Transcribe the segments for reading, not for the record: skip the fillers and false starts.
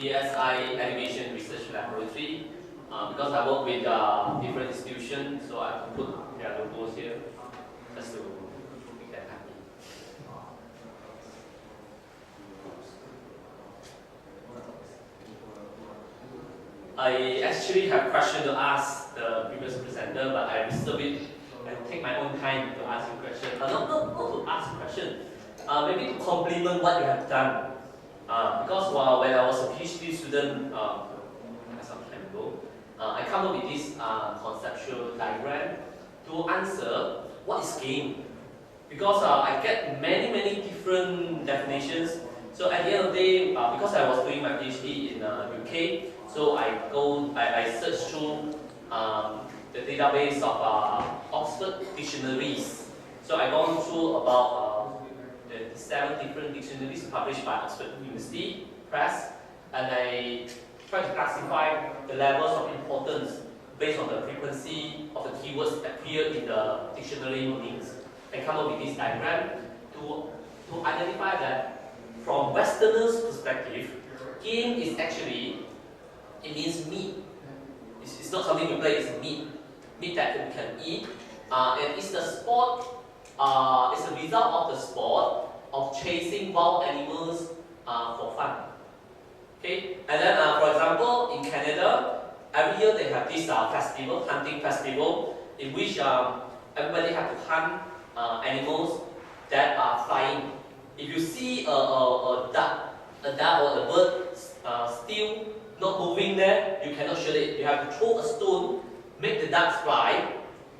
BSI Animation Research Laboratory. Because I work with different institutions, so I have to put their logos here just to make them happy. I actually have a question to ask the previous presenter, but I reserve it and take my own time to ask you a question. Not to ask a question, maybe to compliment what you have done. Because when I was a PhD student some time ago, I come up with this conceptual diagram to answer what is game. Because I get many different definitions. So at the end of the day, because I was doing my PhD in UK, so I searched through the database of Oxford dictionaries. So I gone through about the 7 different dictionaries published by Oxford University Press, and I try to classify the levels of importance based on the frequency of the keywords that appear in the dictionary meanings, and come up with this diagram to identify that from Westerners' perspective, game is actually, it means meat. It's not something we play, it's meat that we can eat, and it's the sport. It's a result of the sport of chasing wild animals for fun. Okay, and then for example, in Canada, every year they have this festival, hunting festival, in which everybody have to hunt animals that are flying. If you see a duck or a bird still not moving there, you cannot shoot it. You have to throw a stone, make the ducks fly.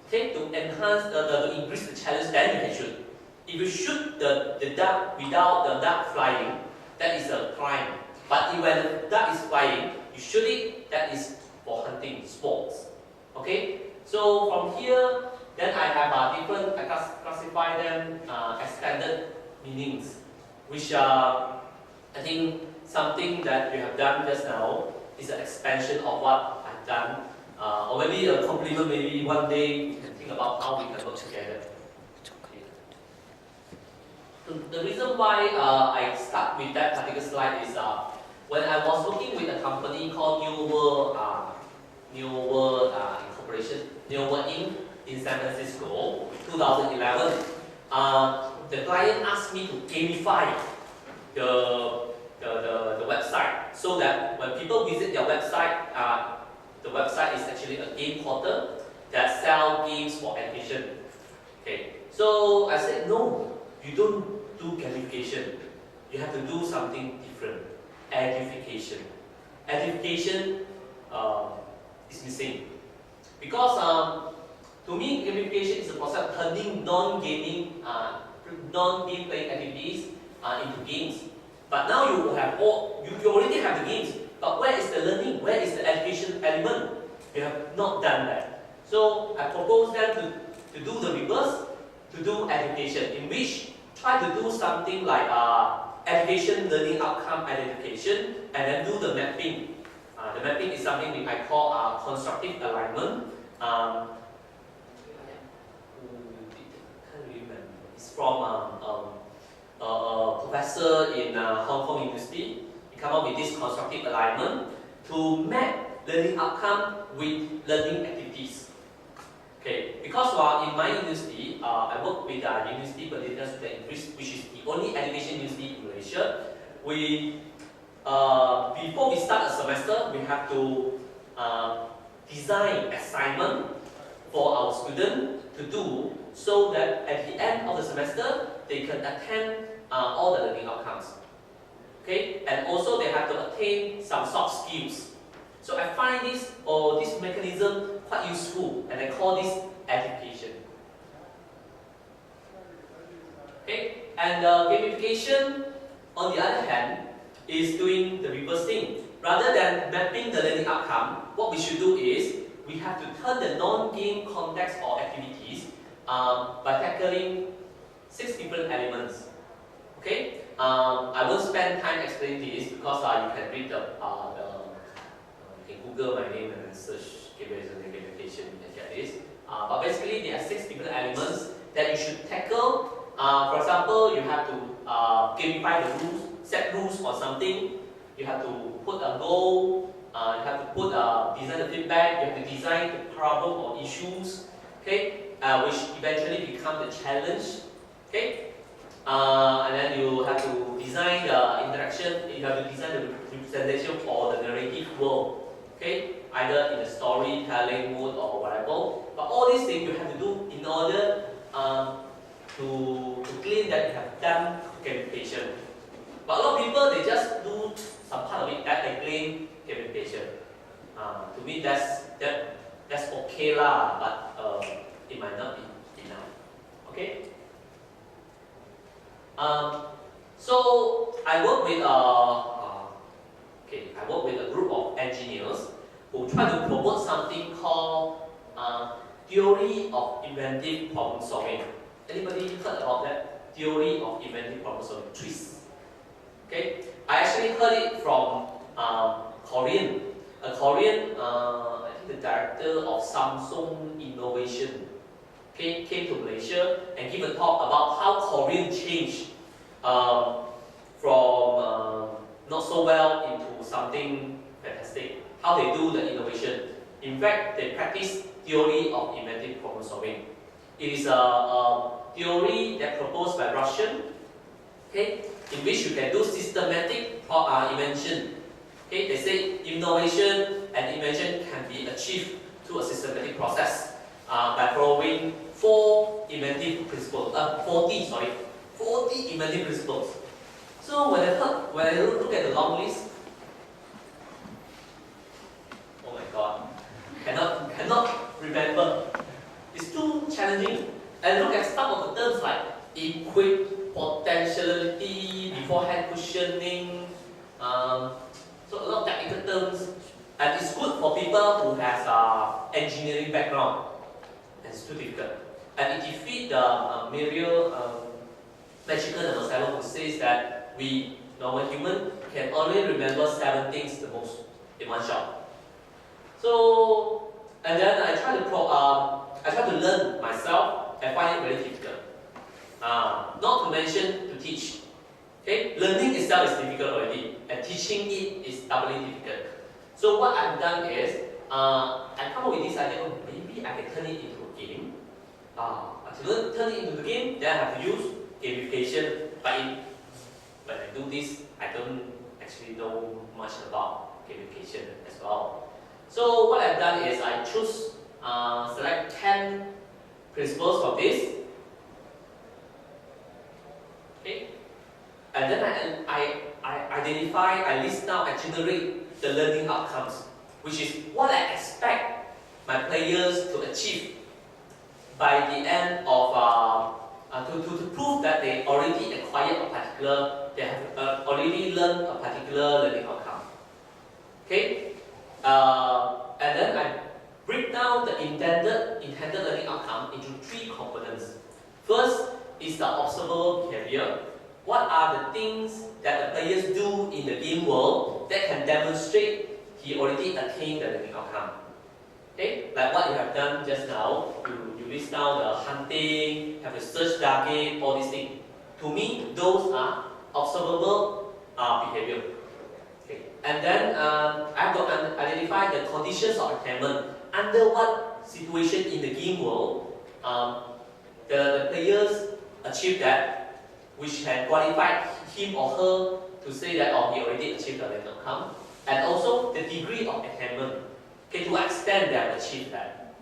Okay, to enhance, to increase the challenge, then you can shoot. If you shoot the duck without the duck flying, that is a crime. But when the duck is flying, you shoot it, that is for hunting, sports. Okay, so from here, then I have I classify them extended meanings, which I think something that you have done just now is an expansion of what I've done. Or maybe a compliment, maybe one day we can think about how we can work together. Okay. The reason why I start with that particular slide is when I was working with a company called Nurul Incorporation, Nurul Inc. in San Francisco, 2011. The client asked me to gamify the website so that when people visit their website, the website is actually a game portal that sells games for education. Okay, so I said, no, you don't do gamification. You have to do something different. Edification. Edification is missing. Because to me, gamification is a process of turning non-gaming, non-game playing activities into games. But now you already have the games. But where is the learning? Where is the education element? We have not done that. So I propose them to do the reverse, to do education, in which try to do something like education learning outcome identification, and then do the mapping. The mapping is something I call constructive alignment. Can't remember. It's from a professor in Hong Kong University. He come up with this constructive alignment to map learning outcome with learning activities. Okay, because in my university, I work with University Pendidikan Student English, which is the only education university in Malaysia. We before we start a semester, we have to design assignment for our students to do, so that at the end of the semester they can attain all the learning outcomes. Okay, and also they have to attain some soft skills. So I find this mechanism quite useful, and I call this education. Okay, and gamification, on the other hand, is doing the reverse thing. Rather than mapping the learning outcome, what we should do is we have to turn the non-game context or activities by tackling 6 different elements. Okay, I won't spend time explaining this because you can read you can Google my name and then search gamification and get this. But basically, there are 6 different elements that you should tackle. For example, you have to gamify the rules, set rules or something. You have to put a goal, you have to put design the feedback, you have to design the problem or issues, okay, which eventually become the challenge, okay. And then you have to design the interaction, you have to design the representation or the narrative world, okay, either in the storytelling mode or whatever. But all these things you have to do in order to claim that you have done gamification. But a lot of people, they just do some part of it that they claim gamification. To me, that's okay lah, but it might not be enough. Okay. So I work with a group of engineers who try to promote something called theory of inventive problem solving. Anybody heard about that? Theory of inventive problem solving, Triz. Okay, I actually heard it from Korean. A Korean, I think the director of Samsung Innovation, okay, came to Malaysia and gave a talk about how Korean changed from not so well into something fantastic. How they do the innovation. In fact, they practice theory of inventive problem solving. It is a theory that proposed by Russian, okay, in which you can do systematic invention. Okay, they say innovation and invention can be achieved through a systematic process by following 40 inventive principles. 40 inventive principles. So when I look at the long list, oh my God, cannot remember. It's too challenging. And look at some of the terms like equip, potentiality, beforehand cushioning. So a lot of technical terms, and it's good for people who has engineering background. And it's too difficult. And it defeats the magical number 7 who says that we normal human can only remember 7 things the most in one shot. So, and then I try to learn myself and find it very difficult. Not to mention to teach. Okay, learning itself is difficult already, and teaching it is doubly difficult. So what I've done is I come up with this idea. Oh, maybe I can turn it into a game. To turn it into a game, then I have to use gamification. But when I do this, I don't actually know much about gamification as well. So what I've done is I choose select 10 principles from this. Okay, and then I identify, I list down, I generate the learning outcomes, which is what I expect my players to achieve by the end of to prove that they already acquired a particular, they have already learned a particular learning outcome. Okay, and then I break down the intended learning outcome into 3 components. First is the observable behavior. What are the things that the players do in the game world that can demonstrate he already attained the learning outcome? Okay, like what you have done just now, you list down the hunting, have to search target, all these things. To me, those are observable behavior. Okay, and then I have to identify the conditions of attainment. Under what situation in the game world the players achieve that, which can qualify him or her to say that he already achieved the learning outcome, and also the degree of attainment. Okay, to what extent they have achieved that.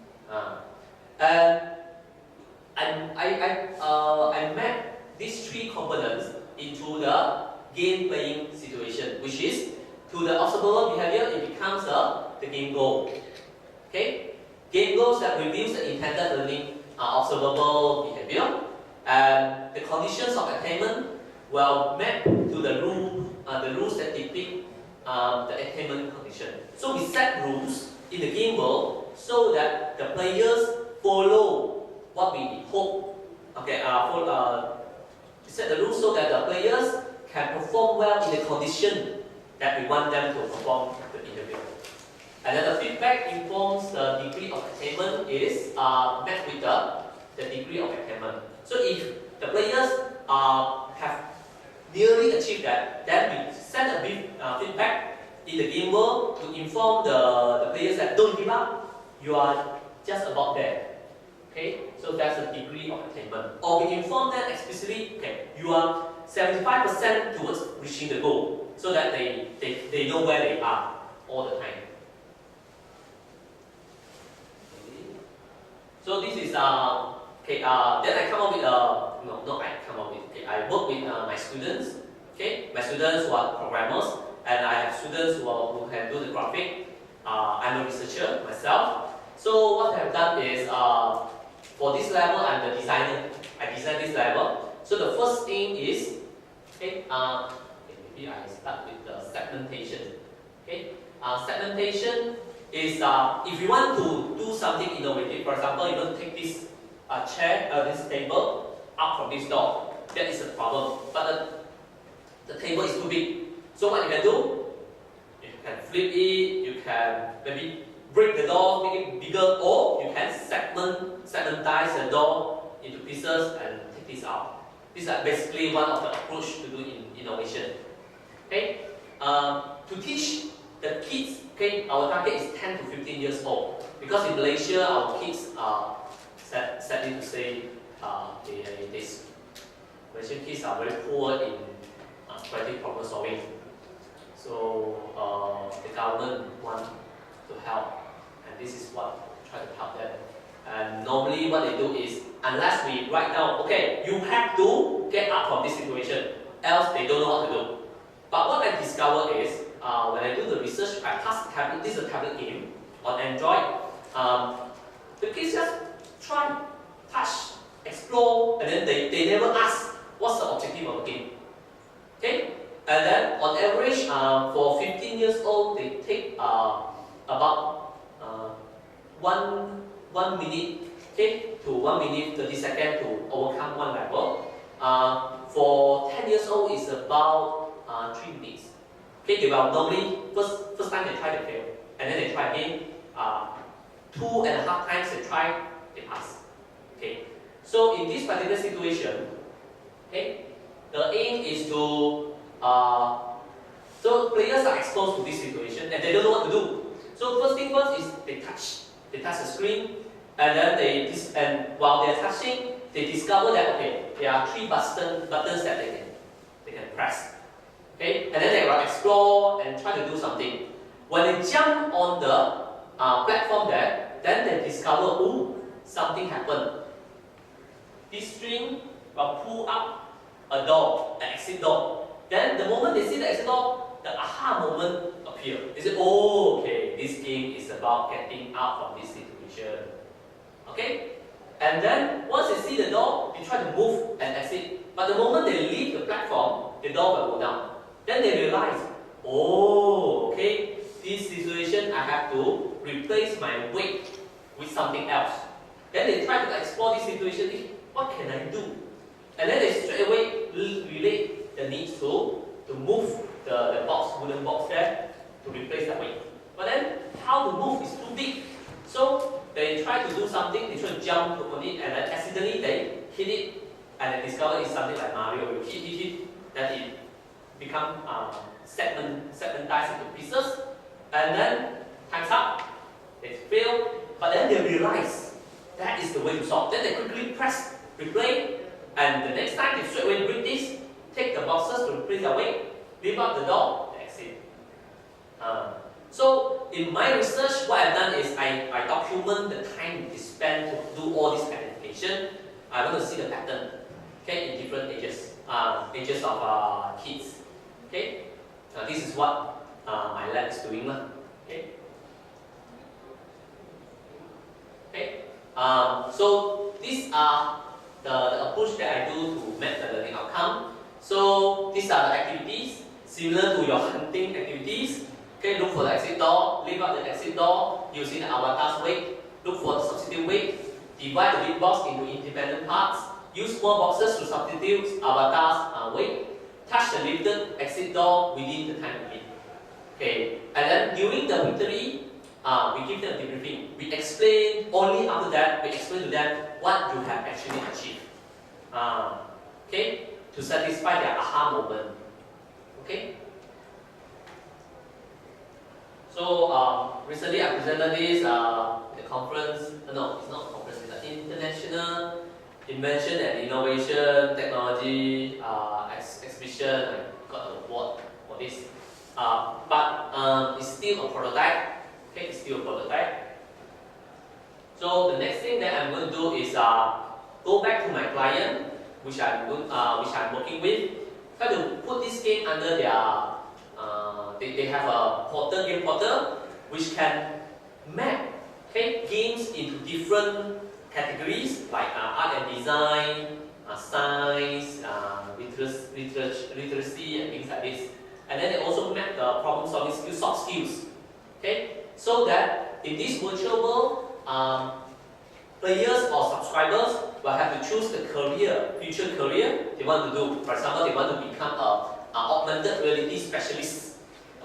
And I map these 3 components into the game playing situation, which is to the observable behavior, it becomes the game goal. Okay, game goals that reveals the intended learning observable behavior, and the conditions of attainment will map to the rules that depict the attainment condition. So we set rules in the game world so that the players follow what we hope. Okay, we set the rules so that the players can perform well in the condition that we want them to perform the interview. And then the feedback informs the degree of attainment is met with the degree of attainment. So if the players have nearly achieved that, then we send a feedback in the game world to inform the players that don't give up, you are just about there. Okay, so that's a degree of attainment. Or we inform them explicitly, okay, you are 75% towards reaching the goal, so that they know where they are all the time. So this is okay. Then I come up with I work with my students. Okay, my students who are programmers, and I have students who can do the graphic. I'm a researcher myself. So what I have done is for this level, I'm the designer. I designed this level. So the first thing is okay. Maybe I start with the segmentation. Okay, segmentation is if you want to do something innovative. For example, you want to take this chair, this table out from this door. That is a problem. But the table is too big. So what you can do? You can flip it. You can maybe break the door, make it bigger, or you can segmentize the door into pieces and take this out. These are basically one of the approach to do in innovation. Okay, to teach the kids. Okay, our target is 10 to 15 years old because in Malaysia our kids are sadly to say Malaysian kids are very poor in creative problem solving. So the government want to help, and this is what we try to help them. And normally what they do is, unless we write down, okay, you have to get out from this situation, else they don't know what to do. But what I discovered is, when I do the research, I pass the tablet, this is a tablet game on Android. The kids just try, touch, explore, and then they never ask what's the objective of the game. Okay? And then on average, for 15 years old, they take about 1 minute, okay, to 1 minute 30 seconds to overcome one level. For 10 years old, it's about 3 minutes. Okay, they will normally first time they try, they fail, and then they try again. 2.5 times they try, they pass. Okay, so in this particular situation, okay, the aim is to so players are exposed to this situation and they don't know what to do. So first thing first is they touch the screen, and then and while they're touching, they discover that okay, there are 3 buttons that they can press. Okay, and then they will explore and try to do something. When they jump on the platform there, then they discover, oh, something happened. This string will pull up a door, an exit door. Then the moment they see the exit door, the aha moment appears. They say, oh, okay, this game is about getting out from this situation. Okay? And then once they see the door, they try to move and exit. But the moment they leave the platform, the door will go down. Then they realize, oh, okay, this situation I have to replace my weight with something else. Then they try to explore this situation, what can I do? And then they straight away relate the need to move the box, wooden box there, to replace the weight. But then how to move is too big. So they try to do something, they try to jump on it, and then accidentally they hit it, and they discover it's something like Mario. You hit, then it become segmentized into pieces, and then time's up. They fail, but then they realize that is the way to solve. Then they quickly press replay, and the next time they straight away bring this, take the boxes to replace their weight, leave out the door, they exit. So in my research, what I've done is I document the time they spend to do all this identification. I want to see the pattern, okay, in different ages of kids. Okay, this is what my lab is doing, okay. Okay, so these are the approach that I do to map the learning outcome. So these are the activities similar to your hunting activities. Okay, look for the exit door, leave out the exit door using the avatar's weight, look for the substitute weight, divide the big box into independent parts, use small boxes to substitute avatar's weight, touch the lifted exit door within the time limit. Okay, and then during the victory, we give them a debriefing. We explain, only after that, we explain to them what you have actually achieved. Okay, to satisfy their aha moment. Okay. So recently I presented this at the conference. No, it's not a conference. It's an international invention and innovation technology exhibition. I got an award for this. But it's still a prototype. Okay, it's still a prototype. So the next thing that I'm going to do is go back to my client, which I'm working with. Try to put this game under their. They have a game portal, which can map games into different categories like art and design, science, literacy, and things like this. And then they also map the problem-solving skills, soft skills. Okay, so that in this virtual world, players or subscribers will have to choose the future career they want to do. For example, they want to become a augmented reality specialist.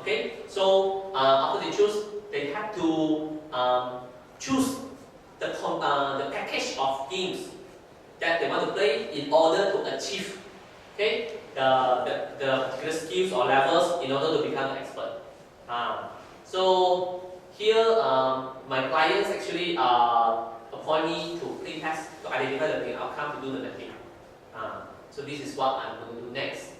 Okay, so after they choose, they have to choose the package of games that they want to play in order to achieve the particular skills or levels in order to become an expert. So here, my clients actually appoint me to play test to identify the outcome to do the mapping. So this is what I'm going to do next.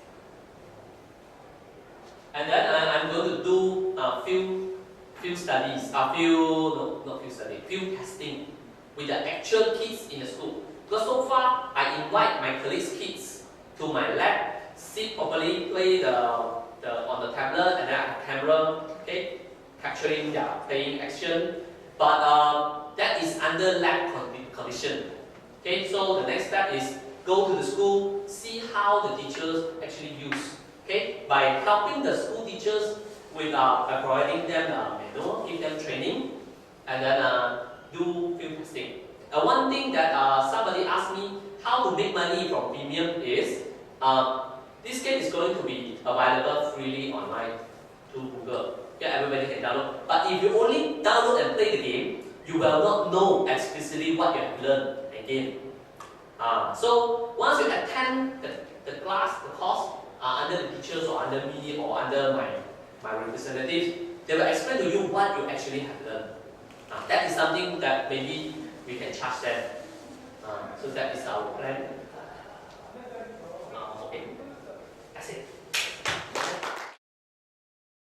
And then I'm going to do field testing with the actual kids in the school. Because so far, I invite my colleagues' kids to my lab, sit properly, play on the tablet, and then I have camera, capturing their playing action. But that is under lab condition. Okay, so the next step is go to the school, see how the teachers actually use. Okay, by helping the school teachers with by providing them manual, give them training, and then do field testing. One thing that somebody asked me how to make money from premium is this game is going to be available freely online to Google. Okay, everybody can download. But if you only download and play the game, you will not know explicitly what you have learned again. So once you attend the course under the teachers or under me or under my representatives, they will explain to you what you actually have learned. That is something that maybe we can charge them. So that is our plan. Okay, that's it.